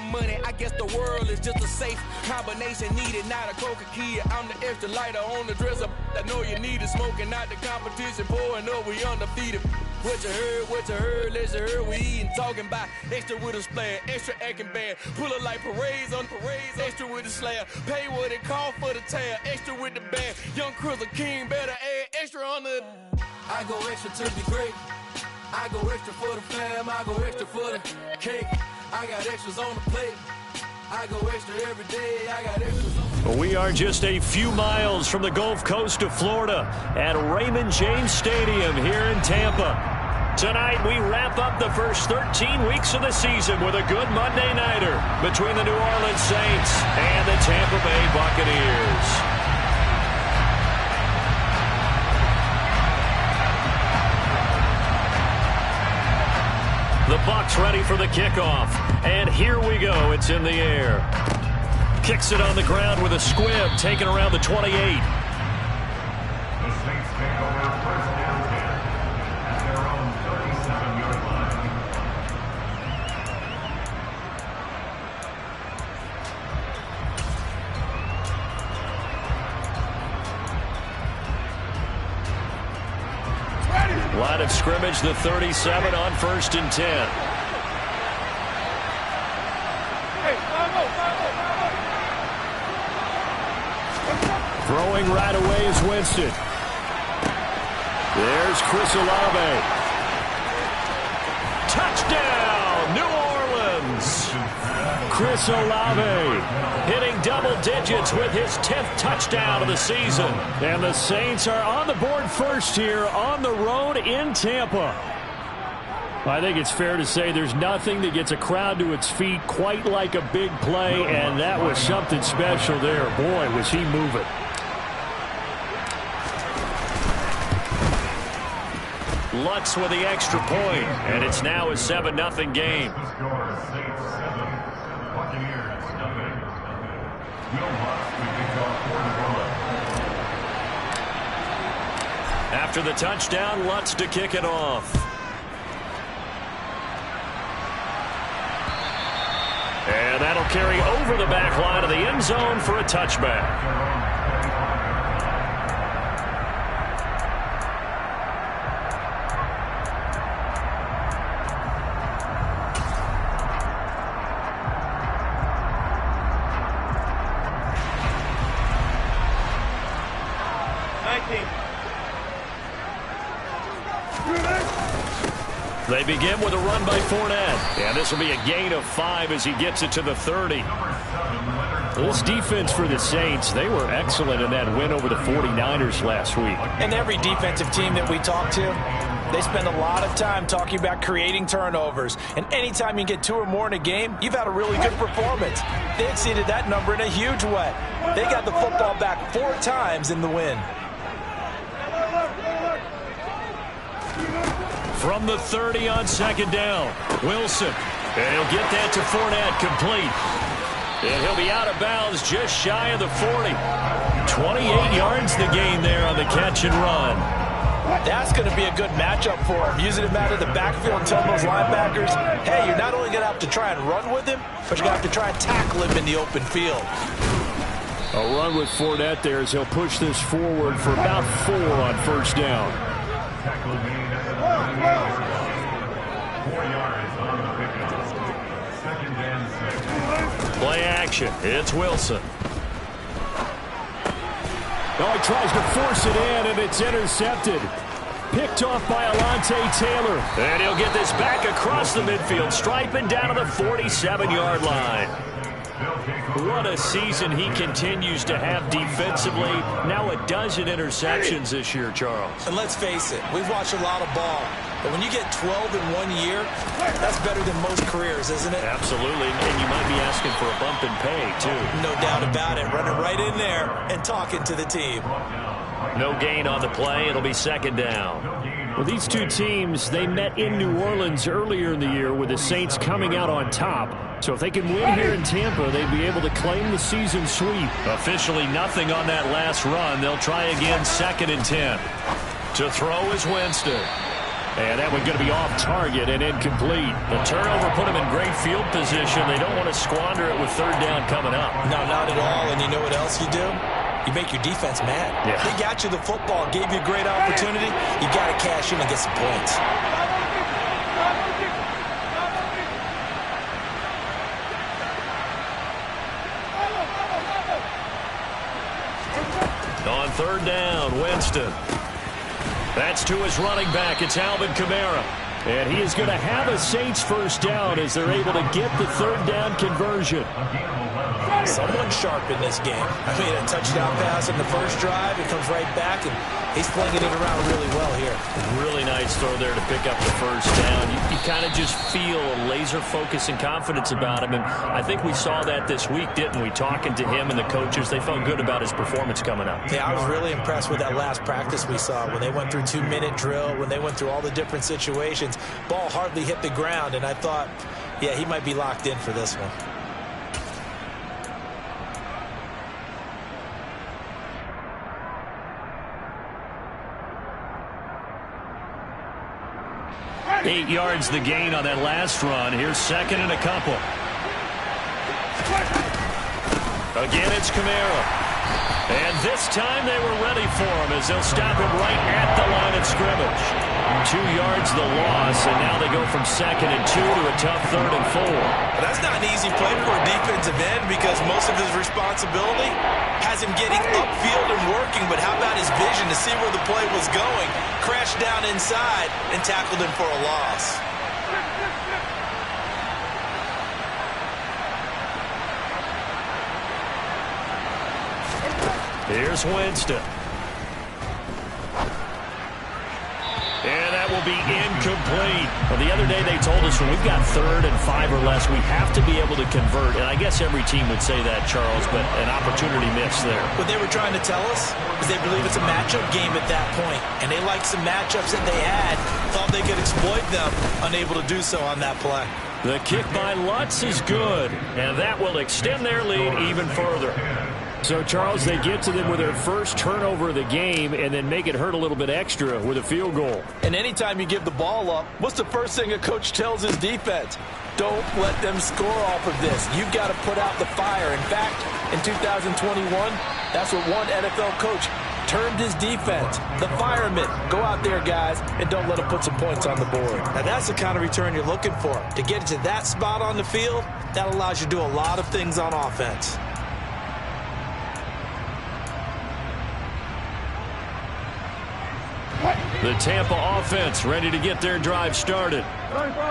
money, I guess the world is just a safe combination needed, not a coca key. I'm the extra lighter on the dresser. I know you need it, smoking out the competition, pouring up, we undefeated. What you heard, let's heard, we eating, talking about extra with a splash, extra acting bad, pull it like parades on parades, extra with the slab, pay what it cost for the tab, extra with the bag, young Chris a king, better add extra on the. I go extra to be great, I go extra for the fam, I go extra for the cake, I got extras on the plate, I go extra every day, I got extras on the. We are just a few miles from the Gulf Coast of Florida at Raymond James Stadium here in Tampa. Tonight we wrap up the first 13 weeks of the season with a good Monday nighter between the New Orleans Saints and the Tampa Bay Buccaneers. The Bucs ready for the kickoff, and here we go. It's in the air. Kicks it on the ground with a squib, taken around the 28. The Saints take over first down 10 at their own 37-yard line. Line of scrimmage, the 37 on 1st and 10. Throwing right away is Winston. There's Chris Olave. Touchdown, New Orleans. Chris Olave hitting double digits with his 10th touchdown of the season. And the Saints are on the board first here on the road in Tampa. I think it's fair to say there's nothing that gets a crowd to its feet quite like a big play, and that was something special there. Boy, was he moving. Lutz with the extra point, and it's now a 7-0 game. The score is Saints 7, Buccaneers nothing. Will Lutz will kick off for the run. After the touchdown, Lutz to kick it off. And that'll carry over the back line of the end zone for a touchback. They begin with a run by Fournette. And this will be a gain of 5 as he gets it to the 30. This defense for the Saints, they were excellent in that win over the 49ers last week. And every defensive team that we talk to, they spend a lot of time talking about creating turnovers. And anytime you get 2 or more in a game, you've had a really good performance. They exceeded that number in a huge way. They got the football back 4 times in the win. From the 30 on 2nd down, Wilson. And he'll get that to Fournette, complete. And he'll be out of bounds just shy of the 40. 28 yards the gain there on the catch and run. That's going to be a good matchup for him. Using him out of the backfield, telling those linebackers, hey, you're not only going to have to try and run with him, but you're going to have to try and tackle him in the open field. A run with Fournette there as he'll push this forward for about 4 on 1st down. Tackle made at the 4 yards on the pickup. 2nd and 6. Play action. It's Wilson. Oh, he tries to force it in, and it's intercepted. Picked off by Alontae Taylor. And he'll get this back across the midfield, striping down to the 47-yard line. What a season he continues to have defensively. Now a dozen interceptions this year, Charles. And let's face it, we've watched a lot of ball. But when you get 12 in 1 year, that's better than most careers, isn't it? Absolutely, and you might be asking for a bump in pay, too. No doubt about it. Running right in there and talking to the team. No gain on the play. It'll be 2nd down. Well, these two teams, they met in New Orleans earlier in the year with the Saints coming out on top. So if they can win here in Tampa, they'd be able to claim the season sweep. Officially nothing on that last run. They'll try again 2nd and 10. To throw is Winston. And that one's going to be off target and incomplete. The turnover put them in great field position. They don't want to squander it with third down coming up. No, not at all. And you know what else you do? You make your defense mad. Yeah. They got you the football, gave you a great opportunity. You got to cash in and get some points. On third down, Winston. That's to his running back. It's Alvin Kamara. And he is going to have a Saints first down as they're able to get the third down conversion. Someone sharp in this game. I mean, a touchdown pass in the first drive. It comes right back, and he's flinging it around really well here. Really nice throw there to pick up the first down. You kind of just feel a laser focus and confidence about him. And I think we saw that this week, didn't we? Talking to him and the coaches, they felt good about his performance coming up. Yeah, I was really impressed with that last practice we saw when they went through 2-minute drill, when they went through all the different situations. Ball hardly hit the ground, and I thought, yeah, he might be locked in for this one. Eight yards the gain on that last run. Here's second and a couple. Again, it's Kamara. And this time they were ready for him as they'll stop him right at the line of scrimmage. 2 yards the loss, and now they go from second and 2 to a tough third and 4. That's not an easy play for a defensive end because most of his responsibility has him getting upfield and working, but how about his vision to see where the play was going, crashed down inside, and tackled him for a loss. Here's Winston. And that will be incomplete. Well, the other day they told us when we've got third and 5 or less, we have to be able to convert. And I guess every team would say that, Charles, but an opportunity missed there. What they were trying to tell us is they believe it's a matchup game at that point. And they liked some matchups that they had, thought they could exploit them, unable to do so on that play. The kick by Lutz is good, and that will extend their lead even further. So, Charles, they get to them with their first turnover of the game and then make it hurt a little bit extra with a field goal. And anytime you give the ball up, what's the first thing a coach tells his defense? Don't let them score off of this. You've got to put out the fire. In fact, in 2021, that's what one NFL coach termed his defense, the firemen. Go out there, guys, and don't let them put some points on the board. Now, that's the kind of return you're looking for. To get to that spot on the field, that allows you to do a lot of things on offense. The Tampa offense ready to get their drive started.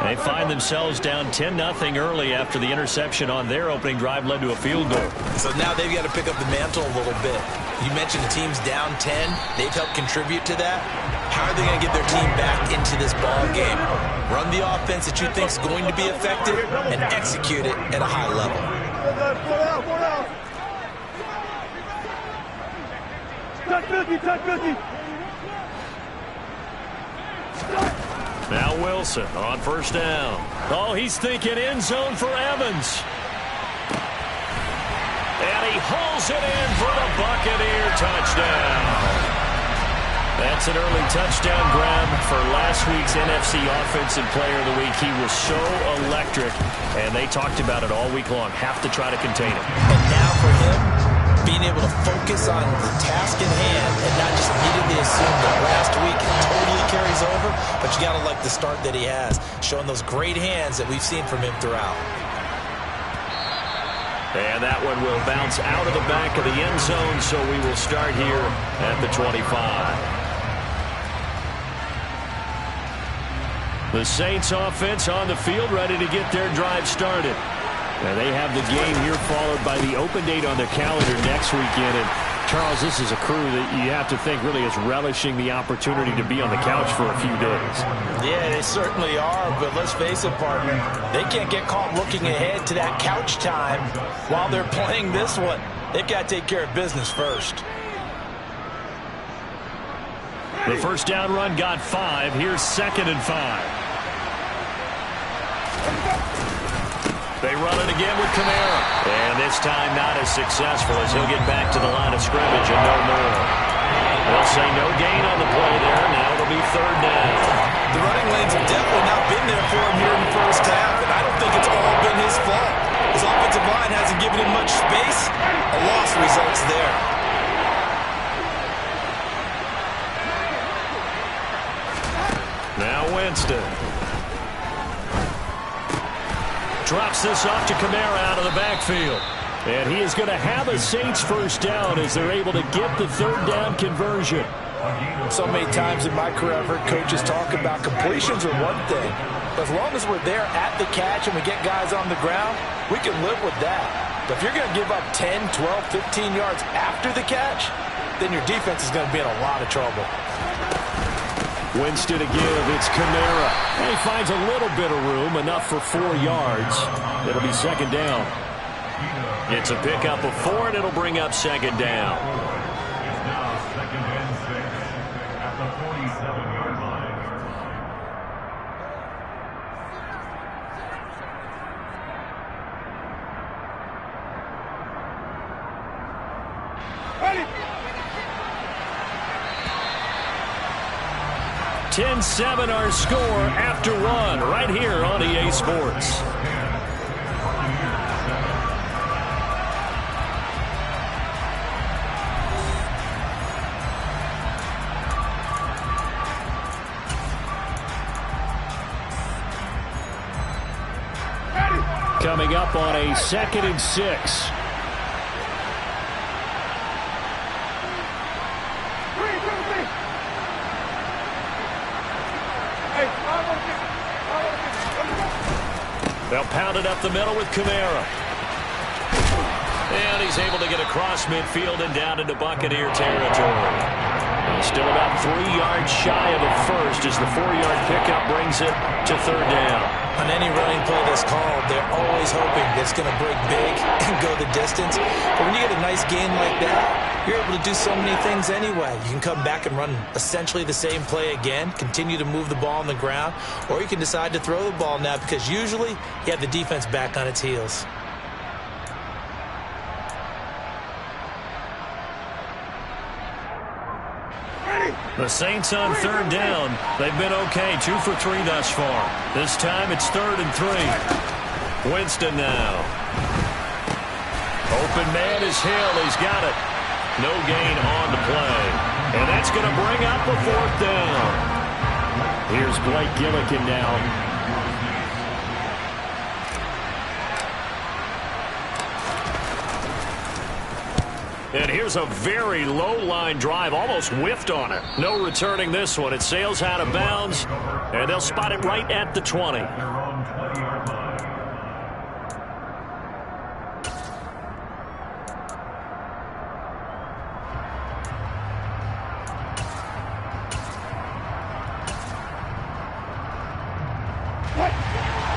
They find themselves down 10-0 early after the interception on their opening drive led to a field goal. So now they've got to pick up the mantle a little bit. You mentioned the team's down 10. They've helped contribute to that. How are they going to get their team back into this ball game? Run the offense that you think is going to be effective and execute it at a high level. Now Wilson on first down. Oh, he's thinking end zone for Evans. And he hauls it in for the Buccaneer touchdown. That's an early touchdown grab for last week's NFC Offensive Player of the Week. He was so electric, and they talked about it all week long. Have to try to contain him. And now for him, being able to focus on the task in hand and not just immediately assume that last week it totally carries over, but you got to like the start that he has, showing those great hands that we've seen from him throughout. And that one will bounce out of the back of the end zone, so we will start here at the 25. The Saints offense on the field ready to get their drive started. And they have the game here followed by the open date on their calendar next weekend. And Charles, this is a crew that you have to think really is relishing the opportunity to be on the couch for a few days. Yeah, they certainly are, but let's face it, partner, they can't get caught looking ahead to that couch time while they're playing this one. They've got to take care of business first. The first down run got 5. Here's second and 5. They run it again with Kamara. And this time not as successful as he'll get back to the line of scrimmage and no more. They'll say no gain on the play there. Now it'll be third down. The running lanes have definitely not been there for him here in the first half, and I don't think it's all been his fault. His offensive line hasn't given him much space. A loss results there. Now Winston. Drops this off to Kamara out of the backfield. And he is going to have a Saints first down as they're able to get the third down conversion. So many times in my career I've heard coaches talk about completions are one thing. But as long as we're there at the catch and we get guys on the ground, we can live with that. But if you're going to give up 10, 12, 15 yards after the catch, then your defense is going to be in a lot of trouble. Winston to give. It's Kamara. And he finds a little bit of room, enough for 4 yards. It'll be second down. It's a pickup of 4, and it'll bring up second down. It's now second and 6 at the 47-yard line. Ready. 10-7 our score after one right here on EA Sports. Coming up on a 2nd and 6. They'll pound it up the middle with Kamara. And he's able to get across midfield and down into Buccaneer territory. Still about 3 yards shy of a first as the 4-yard pickup brings it to third down. On any running play that's called, they're always hoping that it's going to break big and go the distance. But when you get a nice gain like that, you're able to do so many things anyway. You can come back and run essentially the same play again, continue to move the ball on the ground, or you can decide to throw the ball now because usually you have the defense back on its heels. The Saints on third down. They've been okay, 2 for 3 thus far. This time it's 3rd and 3. Winston now. Open man is Hill. He's got it. No gain on the play. And that's going to bring up a 4th down. Here's Blake Gillikin now. And here's a very low line drive, almost whiffed on it. No returning this one. It sails out of bounds, and they'll spot it right at the 20.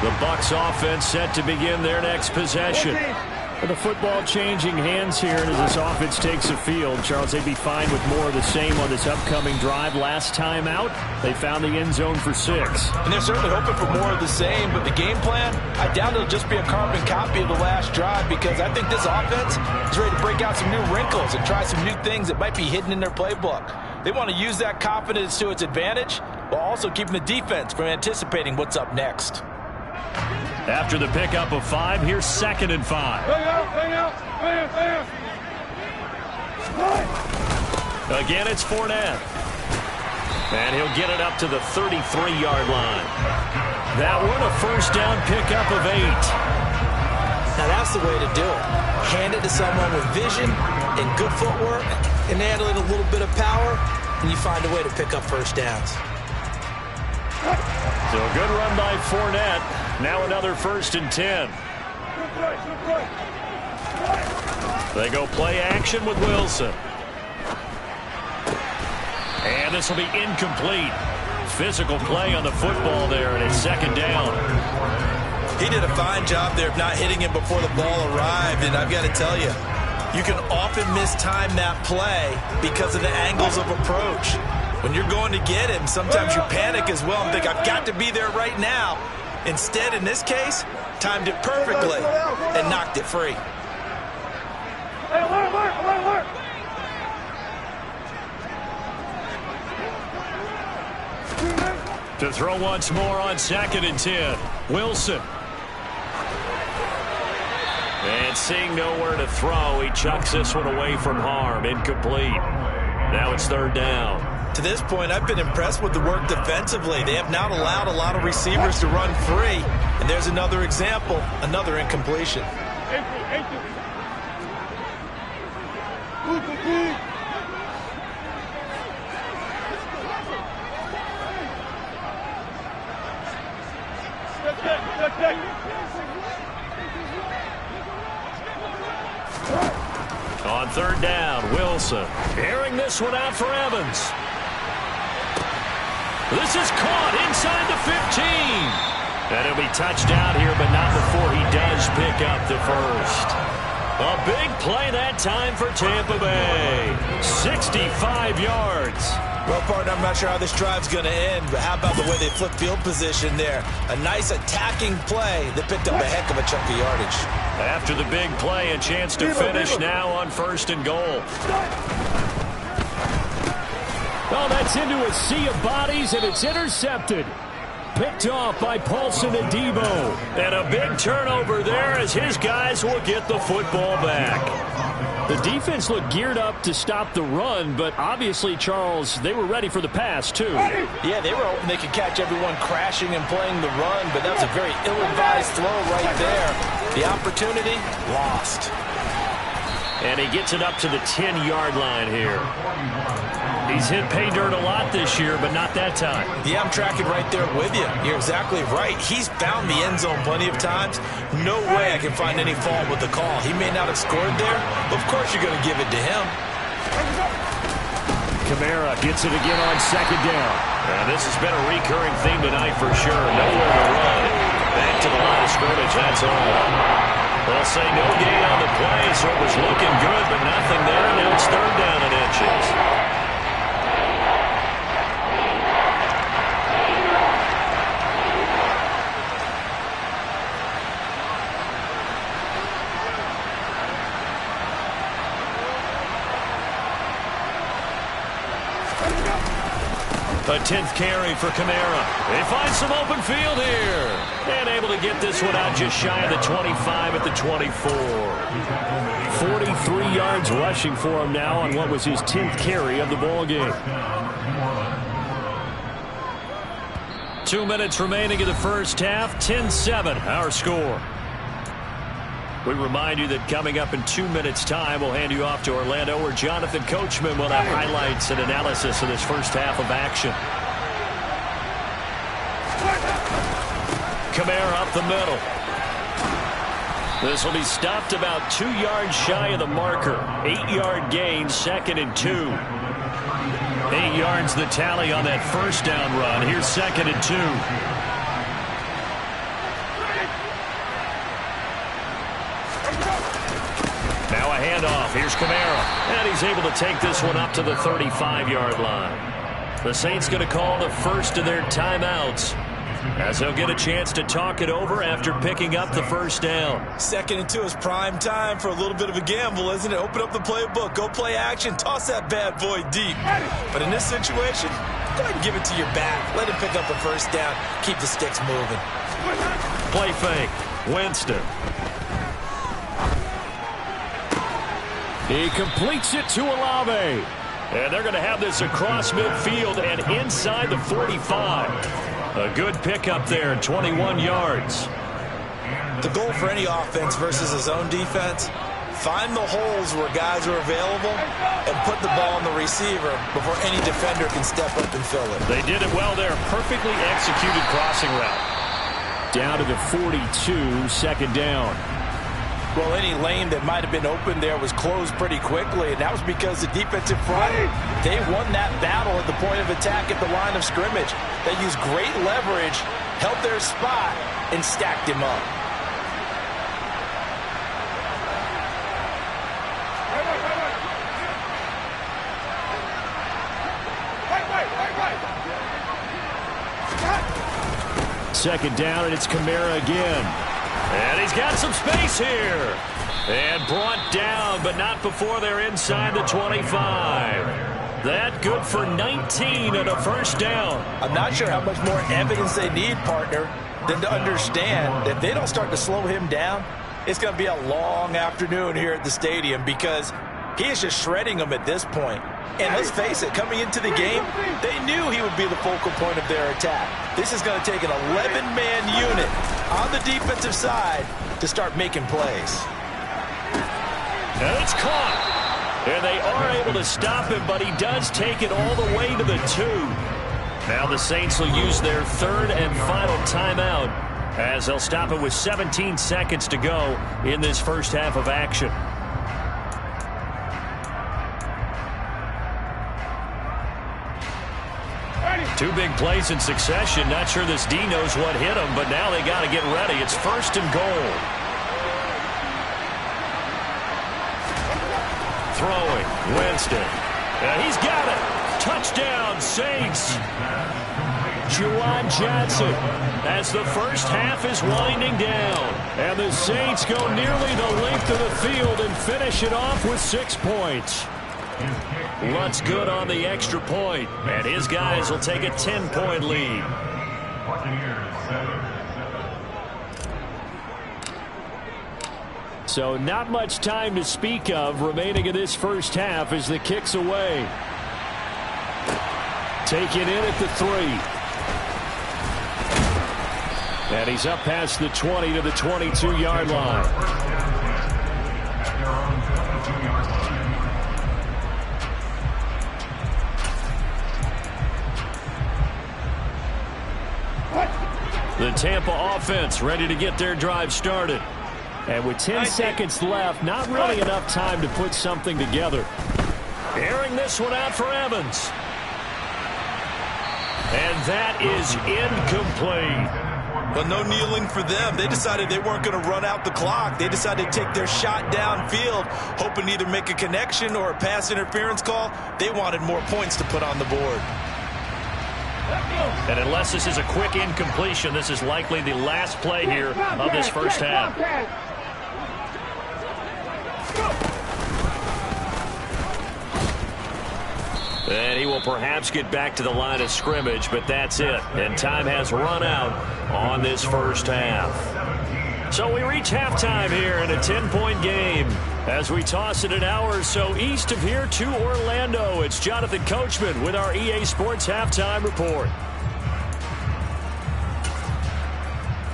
The Bucs offense set to begin their next possession. The football changing hands here, and as this offense takes the field, Charles, they'd be fine with more of the same on this upcoming drive. Last time out, they found the end zone for 6. And they're certainly hoping for more of the same, but the game plan, I doubt it'll just be a carbon copy of the last drive because I think this offense is ready to break out some new wrinkles and try some new things that might be hidden in their playbook. They want to use that confidence to its advantage while also keeping the defense from anticipating what's up next. After the pickup of 5, here's 2nd and 5. Again, it's Fournette. And he'll get it up to the 33-yard line. That one, a first down pickup of 8. Now that's the way to do it. Hand it to someone with vision and good footwork, and add a little bit of power, and you find a way to pick up first downs. So a good run by Fournette. Now another 1st and 10. They go play action with Wilson. And this will be incomplete. Physical play on the football there, and it's 2nd down. He did a fine job there of not hitting him before the ball arrived, and I've got to tell you, you can often mistime that play because of the angles of approach. When you're going to get him, sometimes you panic as well and think, I've got to be there right now. Instead, in this case, timed it perfectly and knocked it free. To throw once more on 2nd and 10. Wilson. And seeing nowhere to throw, he chucks this one away from harm. Incomplete. Now it's 3rd down. To this point, I've been impressed with the work defensively. They have not allowed a lot of receivers to run free. And there's another example, another incompletion. On 3rd down, Wilson. Airing this one out for Evans. This is caught inside the 15. And it'll be touchdown here, but not before he does pick up the first. A big play that time for Tampa Bay. 65 yards. Well, partner, I'm not sure how this drive's going to end, but how about the way they flip field position there? A nice attacking play that picked up a heck of a chunk of yardage. After the big play, a chance to finish now on 1st and goal. Oh, that's into a sea of bodies, and it's intercepted. Picked off by Paulson Adebo. And a big turnover there as his guys will get the football back. The defense looked geared up to stop the run, but obviously, Charles, they were ready for the pass, too. Yeah, they were hoping they could catch everyone crashing and playing the run, but that was a very ill-advised throw right there. The opportunity, lost. And he gets it up to the 10-yard line here. He's hit pay dirt a lot this year, but not that time. Yeah, I'm tracking right there with you. You're exactly right. He's found the end zone plenty of times. No way I can find any fault with the call. He may not have scored there, but of course you're going to give it to him. Kamara gets it again on 2nd down. And this has been a recurring theme tonight for sure. Nowhere to run. Back to the line of scrimmage, that's all. They'll say no gain on the play, so it was looking good, but nothing there. Now it's 3rd down and inches. A 10th carry for Kamara. They find some open field here. And able to get this one out just shy of the 25 at the 24. 43 yards rushing for him now on what was his 10th carry of the ball game. 2 minutes remaining in the first half. 10-7, our score. We remind you that coming up in 2 minutes' time, we'll hand you off to Orlando, where Jonathan Coachman will have highlights and analysis of this first half of action. Kamara up the middle. This will be stopped about 2 yards shy of the marker. 8-yard gain, 2nd and 2. 8 yards the tally on that first down run. Here's 2nd and 2. Now a handoff. Here's Kamara. And he's able to take this one up to the 35-yard line. The Saints going to call the first of their timeouts, as they'll get a chance to talk it over after picking up the first down. 2nd and 2 is prime time for a little bit of a gamble, isn't it? Open up the playbook, go play action, toss that bad boy deep. But in this situation, go ahead and give it to your back. Let him pick up the first down. Keep the sticks moving. Play fake. Winston. He completes it to Olave. And they're going to have this across midfield and inside the 45. A good pickup there, 21 yards. The goal for any offense versus a zone defense, find the holes where guys are available and put the ball on the receiver before any defender can step up and fill it. They did it well there. Perfectly executed crossing route. Down to the 42, 2nd down. Well, any lane that might have been open there was closed pretty quickly, and that was because the defensive front, they won that battle at the point of attack at the line of scrimmage. They used great leverage, held their spot, and stacked him up. second down, and it's Kamara again. And he's got some space here. And brought down, but not before they're inside the 25. That good for 19 and a first down. I'm not sure how much more evidence they need, partner, than to understand that if they don't start to slow him down, it's going to be a long afternoon here at the stadium because he is just shredding them at this point. And let's face it, coming into the game, they knew he would be the focal point of their attack. This is going to take an 11-man unit on the defensive side to start making plays. And it's caught. And they are able to stop him, but he does take it all the way to the 2. Now the Saints will use their third and final timeout as they'll stop it with 17 seconds to go in this first half of action. Two big plays in succession. Not sure this D knows what hit him, but now they got to get ready. It's first and goal. Throwing, Winston. He's got it. Touchdown, Saints. Juwan Johnson as the first half is winding down. And the Saints go nearly the length of the field and finish it off with 6 points. Luntz good on the extra point, and his guys will take a 10-point lead. So not much time to speak of remaining in this first half as the kick's away. Taken in at the 3. And he's up past the 20 to the 22-yard line. The Tampa offense ready to get their drive started. And with 10 seconds left, not really enough time to put something together. Airing this one out for Evans. And that is incomplete. But no kneeling for them. They decided they weren't going to run out the clock. They decided to take their shot downfield, hoping to either make a connection or a pass interference call. They wanted more points to put on the board. And unless this is a quick incompletion, this is likely the last play here of this first half. And he will perhaps get back to the line of scrimmage, but that's it. And time has run out on this first half. So we reach halftime here in a 10-point game. As we toss it an hour or so east of here to Orlando, it's Jonathan Coachman with our EA Sports Halftime Report.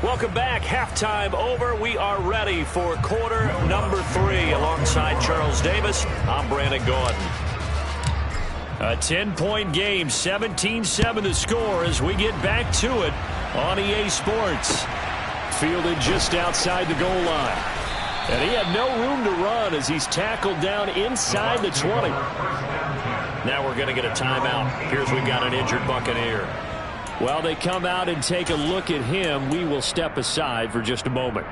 Welcome back. Halftime over. We are ready for quarter number 3. Alongside Charles Davis, I'm Brandon Gordon. A 10-point game, 17-7 the score as we get back to it on EA Sports. Fielded just outside the goal line. And he had no room to run as he's tackled down inside the 20. Now we're going to get a timeout. Here's we've got an injured Buccaneer. While they come out and take a look at him, we will step aside for just a moment.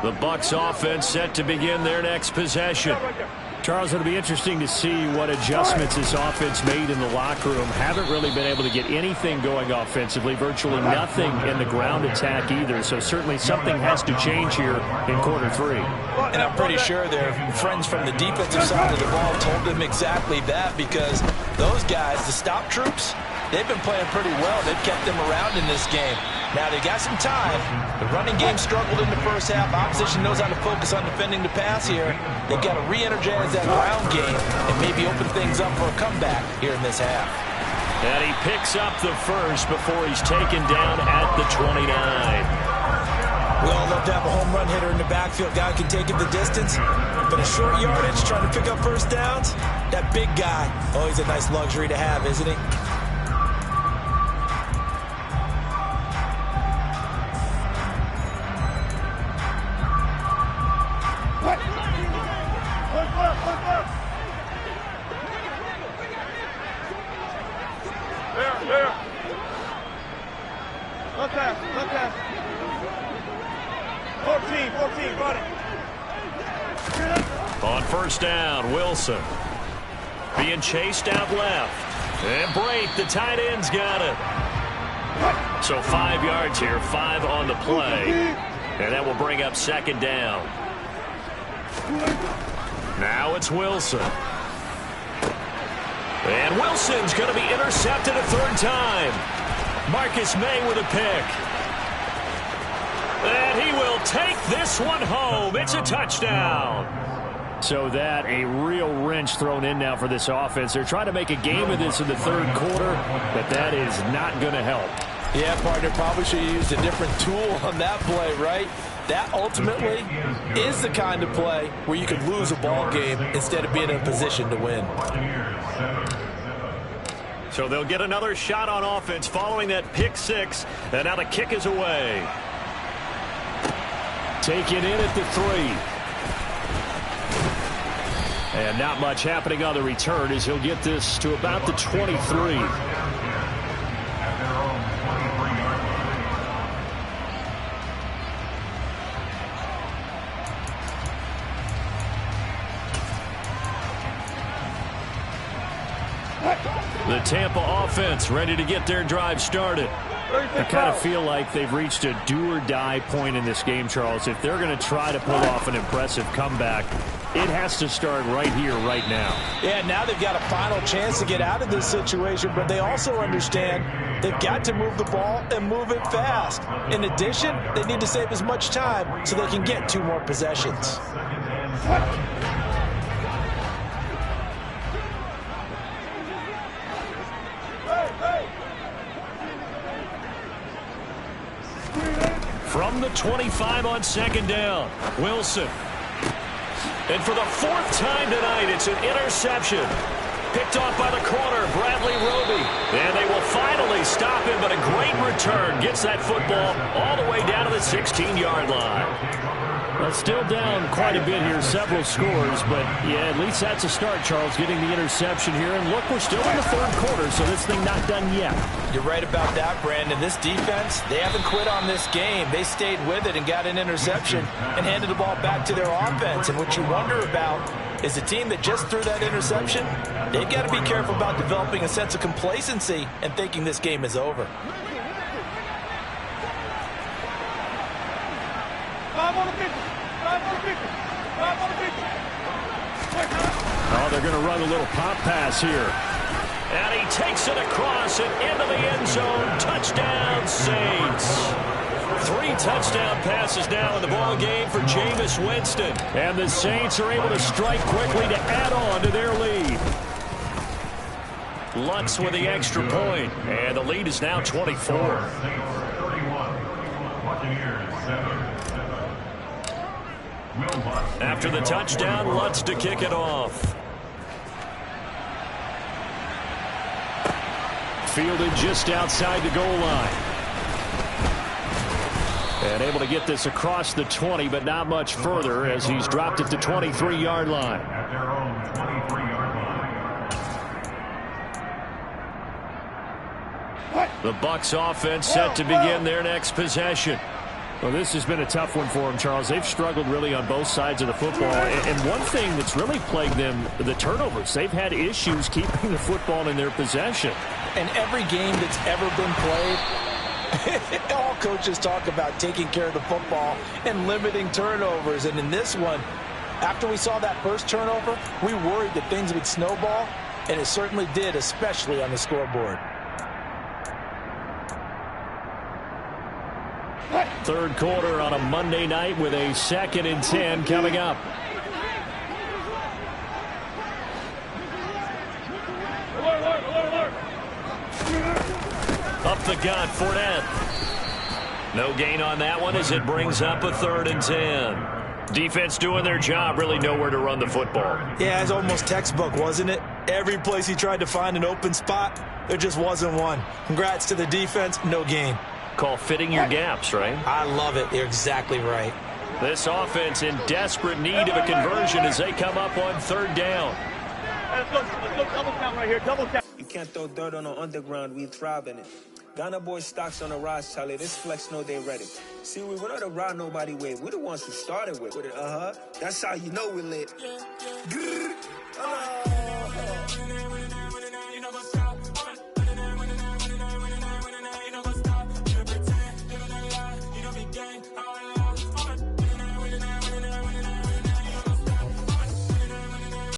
The Bucs offense set to begin their next possession. Charles, it'll be interesting to see what adjustments this offense made in the locker room. Haven't really been able to get anything going offensively, virtually nothing in the ground attack either. So certainly something has to change here in quarter 3. And I'm pretty sure their friends from the defensive side of the ball told them exactly that, because those guys, the stop troops, they've been playing pretty well. They've kept them around in this game. Now they got some time. The running game struggled in the first half. Opposition knows how to focus on defending the pass here. They've got to re-energize that ground game and maybe open things up for a comeback here in this half. And he picks up the first before he's taken down at the 29. We all love to have a home run hitter in the backfield. Guy can take it the distance, but a short yardage trying to pick up first downs, that big guy, oh, he's a nice luxury to have, isn't he? Look at 14, run it. On first down, Wilson being chased out left. And Brate, the tight end's got it. So 5 yards here, 5 on the play. And that will bring up second down. Now it's Wilson. And Wilson's going to be intercepted a third time. Marcus May with a pick. And he will take this one home. It's a touchdown. So that a real wrench thrown in now for this offense. They're trying to make a game of this in the third quarter, but that is not going to help. Yeah, partner, probably should have used a different tool on that play, right? That ultimately is the kind of play where you could lose a ball game instead of being in a position to win. So they'll get another shot on offense following that pick six, and now the kick is away. Taken in at the 3. And not much happening on the return as he'll get this to about the 23. The Tampa offense ready to get their drive started. I kind of feel like they've reached a do-or-die point in this game, Charles. If they're going to try to pull off an impressive comeback, it has to start right here, right now. Yeah, now they've got a final chance to get out of this situation, but they also understand they've got to move the ball and move it fast. In addition, they need to save as much time so they can get 2 more possessions. From the 25 on second down, Wilson. And for the 4th time tonight, it's an interception. Picked off by the corner, Bradley Roby. And they will finally stop him, but a great return gets that football all the way down to the 16-yard line. Well, still down quite a bit here, several scores, but yeah, at least that's a start, Charles, getting the interception here. And look, we're still in the third quarter, so this thing not done yet. You're right about that, Brandon. This defense, they haven't quit on this game. They stayed with it and got an interception and handed the ball back to their offense. And what you wonder about is the team that just threw that interception, they've got to be careful about developing a sense of complacency and thinking this game is over. Oh, they're going to run a little pop pass here. And he takes it across and into the end zone. Touchdown, Saints. 3 touchdown passes now in the ball game for Jameis Winston. And the Saints are able to strike quickly to add on to their lead. Lutz with the extra point. And the lead is now 24. After the touchdown, Lutz to kick it off. Fielded just outside the goal line. And able to get this across the 20, but not much further as he's dropped at the 23-yard line. At their own 23-yard line. The Bucs offense set to begin their next possession. Well, this has been a tough one for them, Charles. They've struggled really on both sides of the football. And one thing that's really plagued them, the turnovers. They've had issues keeping the football in their possession. And every game that's ever been played, all coaches talk about taking care of the football and limiting turnovers. And in this one, after we saw that first turnover, we worried that things would snowball, and it certainly did, especially on the scoreboard. Third quarter on a Monday night with a 2nd and 10 coming up. Up the gut, Fournette. No gain on that one as it brings up a 3rd and 10. Defense doing their job, really nowhere to run the football. Yeah, it's almost textbook, wasn't it? Every place he tried to find an open spot, there just wasn't one. Congrats to the defense, no gain. Call fitting your gaps, right? I love it. You're exactly right. This offense in desperate need of a conversion as they come up on 3rd down. Let's go double count right here, double count. You can't throw dirt on the underground, we thrive in it. Ghana boys stocks on the rise, Charlie. This flex know they ready. See, we're not a ride nobody with. We're the ones who started with it. That's how you know we're lit.